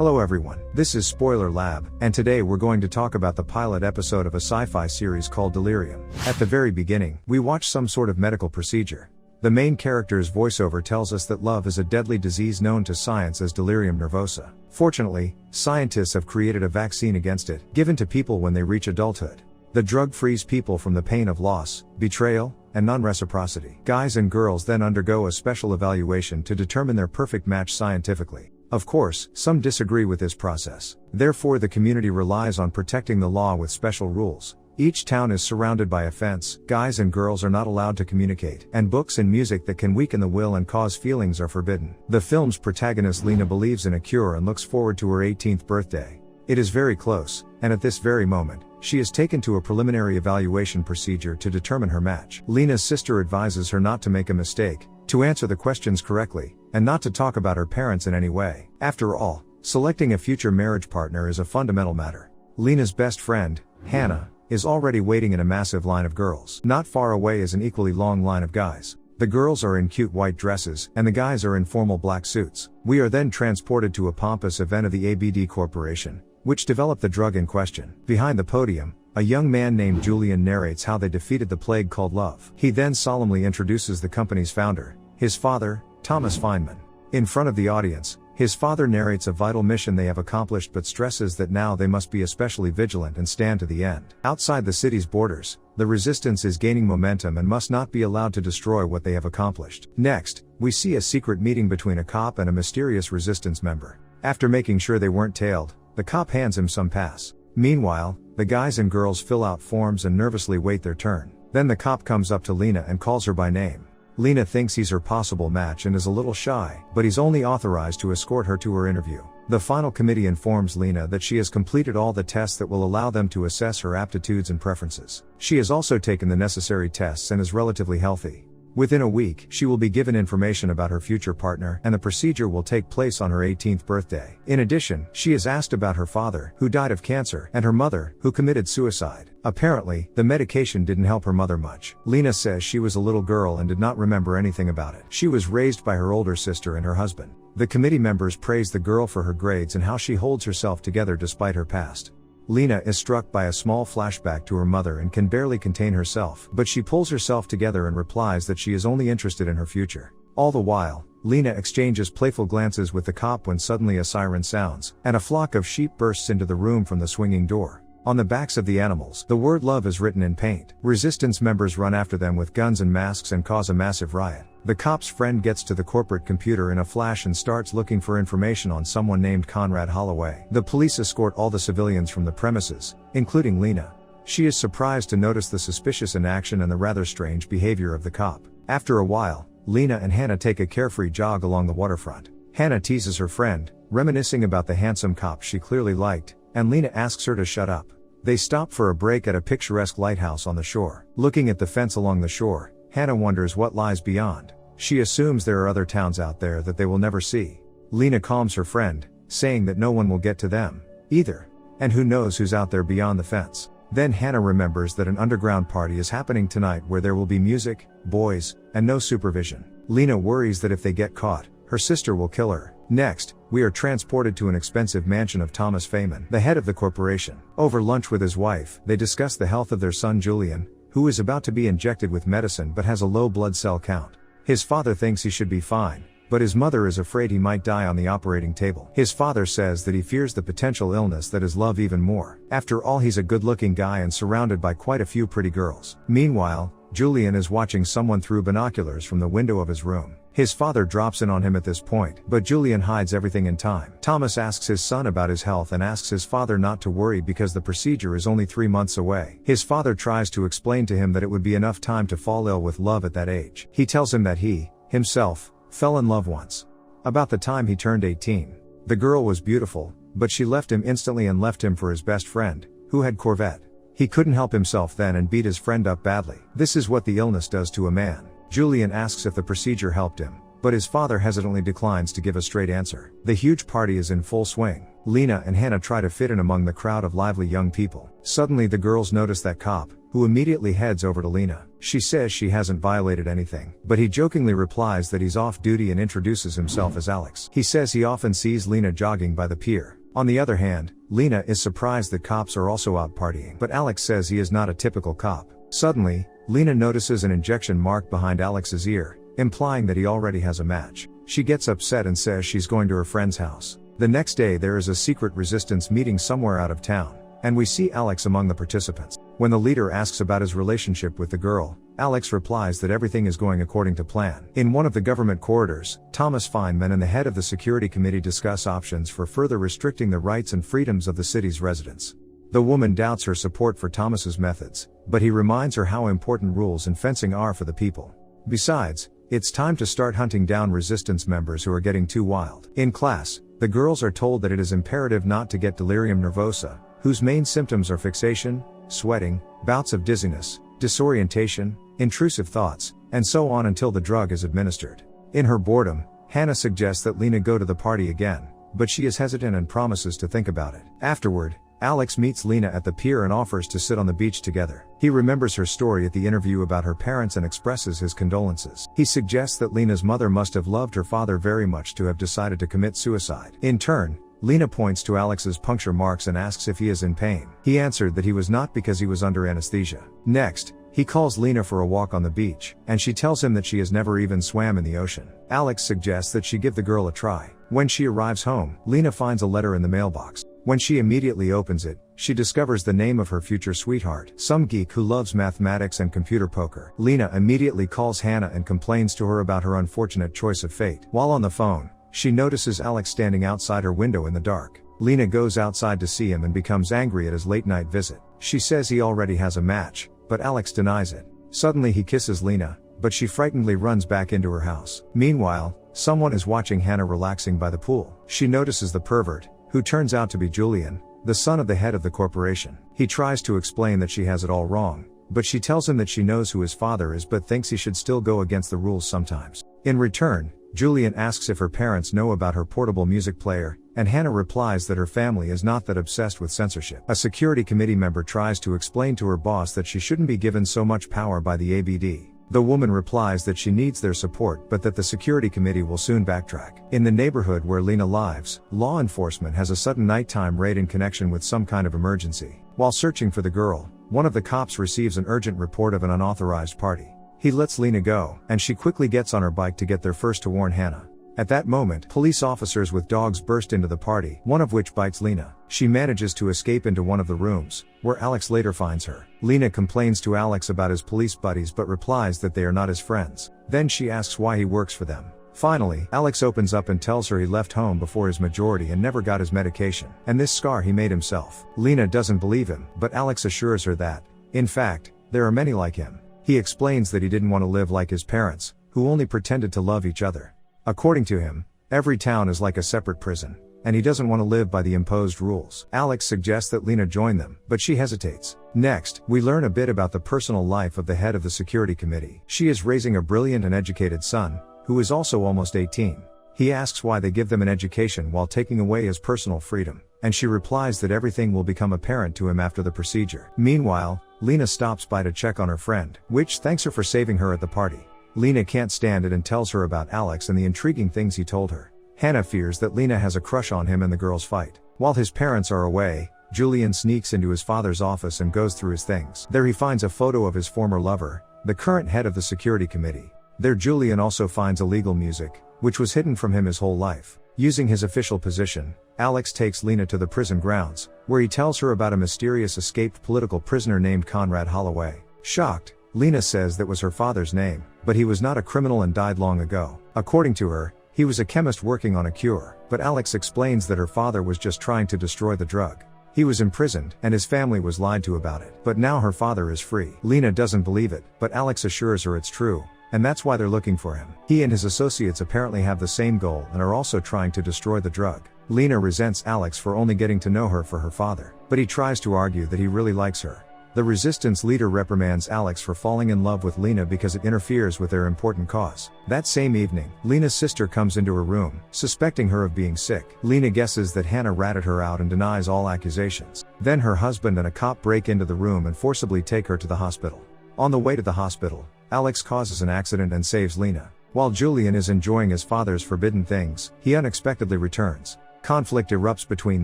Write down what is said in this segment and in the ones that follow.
Hello everyone, this is Spoiler Lab, and today we're going to talk about the pilot episode of a sci-fi series called Delirium. At the very beginning, we watch some sort of medical procedure. The main character's voiceover tells us that love is a deadly disease known to science as delirium nervosa. Fortunately, scientists have created a vaccine against it, given to people when they reach adulthood. The drug frees people from the pain of loss, betrayal, and non-reciprocity. Guys and girls then undergo a special evaluation to determine their perfect match scientifically. Of course, some disagree with this process. Therefore, the community relies on protecting the law with special rules. Each town is surrounded by a fence, guys and girls are not allowed to communicate, and books and music that can weaken the will and cause feelings are forbidden. The film's protagonist Lena believes in a cure and looks forward to her 18th birthday. It is very close, and at this very moment, she is taken to a preliminary evaluation procedure to determine her match. Lena's sister advises her not to make a mistake, to answer the questions correctly, and not to talk about her parents in any way. After all, selecting a future marriage partner is a fundamental matter. Lena's best friend, Hannah, is already waiting in a massive line of girls. Not far away is an equally long line of guys. The girls are in cute white dresses, and the guys are in formal black suits. We are then transported to a pompous event of the ABD Corporation, which developed the drug in question. Behind the podium, a young man named Julian narrates how they defeated the plague called love. He then solemnly introduces the company's founder, his father, Thomas Feynman. In front of the audience, his father narrates a vital mission they have accomplished but stresses that now they must be especially vigilant and stand to the end. Outside the city's borders, the resistance is gaining momentum and must not be allowed to destroy what they have accomplished. Next, we see a secret meeting between a cop and a mysterious resistance member. After making sure they weren't tailed, the cop hands him some pass. Meanwhile, the guys and girls fill out forms and nervously wait their turn. Then the cop comes up to Lena and calls her by name. Lena thinks he's her possible match and is a little shy, but he's only authorized to escort her to her interview. The final committee informs Lena that she has completed all the tests that will allow them to assess her aptitudes and preferences. She has also taken the necessary tests and is relatively healthy. Within a week, she will be given information about her future partner, and the procedure will take place on her 18th birthday. In addition, she is asked about her father, who died of cancer, and her mother, who committed suicide. Apparently, the medication didn't help her mother much. Lena says she was a little girl and did not remember anything about it. She was raised by her older sister and her husband. The committee members praise the girl for her grades and how she holds herself together despite her past. Lena is struck by a small flashback to her mother and can barely contain herself, but she pulls herself together and replies that she is only interested in her future. All the while, Lena exchanges playful glances with the cop when suddenly a siren sounds, and a flock of sheep bursts into the room from the swinging door. On the backs of the animals, the word love is written in paint. Resistance members run after them with guns and masks and cause a massive riot. The cop's friend gets to the corporate computer in a flash and starts looking for information on someone named Lena Holoway. The police escort all the civilians from the premises, including Lena. She is surprised to notice the suspicious inaction and the rather strange behavior of the cop. After a while, Lena and Hannah take a carefree jog along the waterfront. Hannah teases her friend, reminiscing about the handsome cop she clearly liked, and Lena asks her to shut up. They stop for a break at a picturesque lighthouse on the shore. Looking at the fence along the shore, Hannah wonders what lies beyond. She assumes there are other towns out there that they will never see. Lena calms her friend, saying that no one will get to them, either. And who knows who's out there beyond the fence. Then Hannah remembers that an underground party is happening tonight where there will be music, boys, and no supervision. Lena worries that if they get caught, her sister will kill her. Next, we are transported to an expensive mansion of Thomas Feynman, the head of the corporation. Over lunch with his wife, they discuss the health of their son Julian, who is about to be injected with medicine but has a low blood cell count. His father thinks he should be fine, but his mother is afraid he might die on the operating table. His father says that he fears the potential illness that is love even more. After all, he's a good-looking guy and surrounded by quite a few pretty girls. Meanwhile, Julian is watching someone through binoculars from the window of his room. His father drops in on him at this point, but Julian hides everything in time. Thomas asks his son about his health and asks his father not to worry because the procedure is only 3 months away. His father tries to explain to him that it would be enough time to fall ill with love at that age. He tells him that he, himself, fell in love once. About the time he turned 18. The girl was beautiful, but she left him instantly and left him for his best friend, who had Corvette. He couldn't help himself then and beat his friend up badly. This is what the illness does to a man. Julian asks if the procedure helped him, but his father hesitantly declines to give a straight answer. The huge party is in full swing. Lena and Hannah try to fit in among the crowd of lively young people. Suddenly the girls notice that cop, who immediately heads over to Lena. She says she hasn't violated anything, but he jokingly replies that he's off duty and introduces himself as Alex. He says he often sees Lena jogging by the pier. On the other hand, Lena is surprised that cops are also out partying, but Alex says he is not a typical cop. Suddenly, Lena notices an injection mark behind Alex's ear, implying that he already has a match. She gets upset and says she's going to her friend's house. The next day there is a secret resistance meeting somewhere out of town, and we see Alex among the participants. When the leader asks about his relationship with the girl, Alex replies that everything is going according to plan. In one of the government corridors, Thomas Feynman and the head of the security committee discuss options for further restricting the rights and freedoms of the city's residents. The woman doubts her support for Thomas's methods, but he reminds her how important rules and fencing are for the people. Besides, it's time to start hunting down resistance members who are getting too wild. In class, the girls are told that it is imperative not to get delirium nervosa, whose main symptoms are fixation, sweating, bouts of dizziness, disorientation, intrusive thoughts, and so on until the drug is administered. In her boredom, Hannah suggests that Lena go to the party again, but she is hesitant and promises to think about it. Afterward, Alex meets Lena at the pier and offers to sit on the beach together. He remembers her story at the interview about her parents and expresses his condolences. He suggests that Lena's mother must have loved her father very much to have decided to commit suicide. In turn, Lena points to Alex's puncture marks and asks if he is in pain. He answered that he was not because he was under anesthesia. Next, he calls Lena for a walk on the beach, and she tells him that she has never even swam in the ocean. Alex suggests that she give the girl a try. When she arrives home, Lena finds a letter in the mailbox. When she immediately opens it, she discovers the name of her future sweetheart, some geek who loves mathematics and computer poker. Lena immediately calls Hannah and complains to her about her unfortunate choice of fate. While on the phone, she notices Alex standing outside her window in the dark. Lena goes outside to see him and becomes angry at his late-night visit. She says he already has a match, but Alex denies it. Suddenly he kisses Lena, but she frightenedly runs back into her house. Meanwhile, someone is watching Hannah relaxing by the pool. She notices the pervert, who turns out to be Julian, the son of the head of the corporation. He tries to explain that she has it all wrong, but she tells him that she knows who his father is but thinks he should still go against the rules sometimes. In return, Julian asks if her parents know about her portable music player, and Hannah replies that her family is not that obsessed with censorship. A security committee member tries to explain to her boss that she shouldn't be given so much power by the ABD. The woman replies that she needs their support but that the security committee will soon backtrack. In the neighborhood where Lena lives, law enforcement has a sudden nighttime raid in connection with some kind of emergency. While searching for the girl, one of the cops receives an urgent report of an unauthorized party. He lets Lena go, and she quickly gets on her bike to get there first to warn Hannah. At that moment, police officers with dogs burst into the party, one of which bites Lena. She manages to escape into one of the rooms, where Alex later finds her. Lena complains to Alex about his police buddies but replies that they are not his friends. Then she asks why he works for them. Finally, Alex opens up and tells her he left home before his majority and never got his medication, and this scar he made himself. Lena doesn't believe him, but Alex assures her that, in fact, there are many like him. He explains that he didn't want to live like his parents, who only pretended to love each other. According to him, every town is like a separate prison, and he doesn't want to live by the imposed rules. Alex suggests that Lena join them, but she hesitates. Next, we learn a bit about the personal life of the head of the security committee. She is raising a brilliant and educated son, who is also almost 18. He asks why they give them an education while taking away his personal freedom, and she replies that everything will become apparent to him after the procedure. Meanwhile, Lena stops by to check on her friend, which thanks her for saving her at the party. Lena can't stand it and tells her about Alex and the intriguing things he told her. Hannah fears that Lena has a crush on him and the girls fight. While his parents are away, Julian sneaks into his father's office and goes through his things. There he finds a photo of his former lover, the current head of the security committee. There Julian also finds illegal music, which was hidden from him his whole life. Using his official position, Alex takes Lena to the prison grounds, where he tells her about a mysterious escaped political prisoner named Lena Holoway. Shocked, Lena says that was her father's name, but he was not a criminal and died long ago. According to her, he was a chemist working on a cure, but Alex explains that her father was just trying to destroy the drug. He was imprisoned, and his family was lied to about it. But now her father is free. Lena doesn't believe it, but Alex assures her it's true, and that's why they're looking for him. He and his associates apparently have the same goal and are also trying to destroy the drug. Lena resents Alex for only getting to know her for her father, but he tries to argue that he really likes her. The resistance leader reprimands Alex for falling in love with Lena because it interferes with their important cause. That same evening, Lena's sister comes into her room, suspecting her of being sick. Lena guesses that Hannah ratted her out and denies all accusations. Then her husband and a cop break into the room and forcibly take her to the hospital. On the way to the hospital, Alex causes an accident and saves Lena. While Julian is enjoying his father's forbidden things, he unexpectedly returns. Conflict erupts between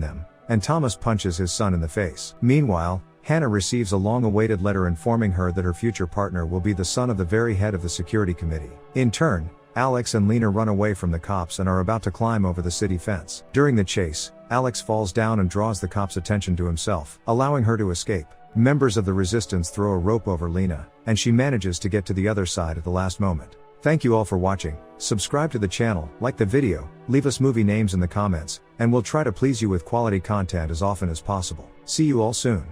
them, and Thomas punches his son in the face. Meanwhile, Hannah receives a long-awaited letter informing her that her future partner will be the son of the very head of the security committee. In turn, Alex and Lena run away from the cops and are about to climb over the city fence. During the chase, Alex falls down and draws the cops' attention to himself, allowing her to escape. Members of the resistance throw a rope over Lena, and she manages to get to the other side at the last moment. Thank you all for watching. Subscribe to the channel, like the video, leave us movie names in the comments, and we'll try to please you with quality content as often as possible. See you all soon.